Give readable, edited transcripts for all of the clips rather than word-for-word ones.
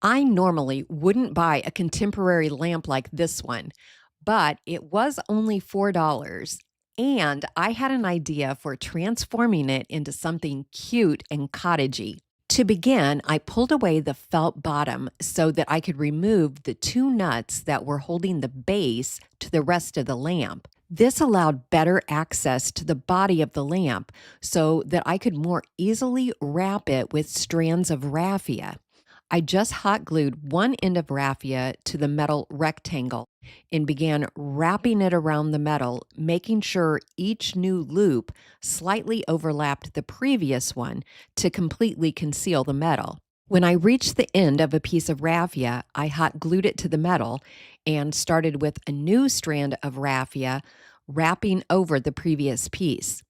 I normally wouldn't buy a contemporary lamp like this one, but it was only $4. And I had an idea for transforming it into something cute and cottagey. To begin, I pulled away the felt bottom so that I could remove the two nuts that were holding the base to the rest of the lamp. This allowed better access to the body of the lamp so that I could more easily wrap it with strands of raffia. I just hot glued one end of raffia to the metal rectangle and began wrapping it around the metal, making sure each new loop slightly overlapped the previous one to completely conceal the metal. When I reached the end of a piece of raffia, I hot glued it to the metal and started with a new strand of raffia wrapping over the previous piece.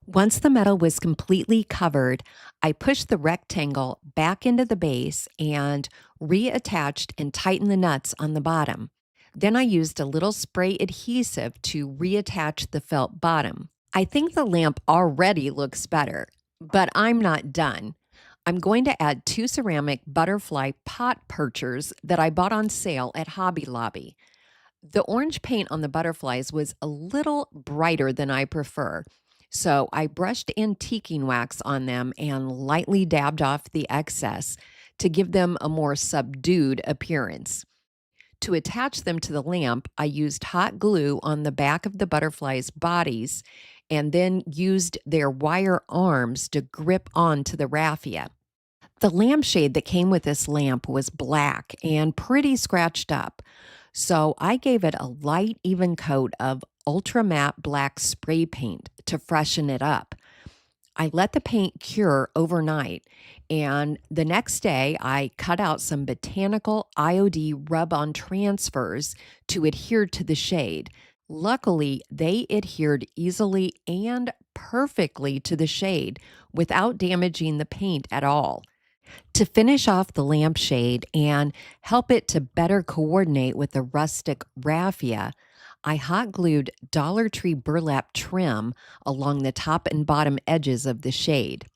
Once the metal was completely covered, I pushed the rectangle back into the base and reattached and tightened the nuts on the bottom. Then I used a little spray adhesive to reattach the felt bottom. I think the lamp already looks better, but I'm not done. I'm going to add two ceramic butterfly pot perchers that I bought on sale at Hobby Lobby. The orange paint on the butterflies was a little brighter than I prefer, so I brushed antiquing wax on them and lightly dabbed off the excess to give them a more subdued appearance. To attach them to the lamp, I used hot glue on the back of the butterflies' bodies and then used their wire arms to grip onto the raffia. The lampshade that came with this lamp was black and pretty scratched up, so I gave it a light, even coat of ultra matte black spray paint to freshen it up. I let the paint cure overnight, and the next day I cut out some Botanical IOD rub on transfers to adhere to the shade. Luckily, they adhered easily and perfectly to the shade without damaging the paint at all. To finish off the lampshade and help it to better coordinate with the rustic raffia, I hot glued Dollar Tree burlap trim along the top and bottom edges of the shade.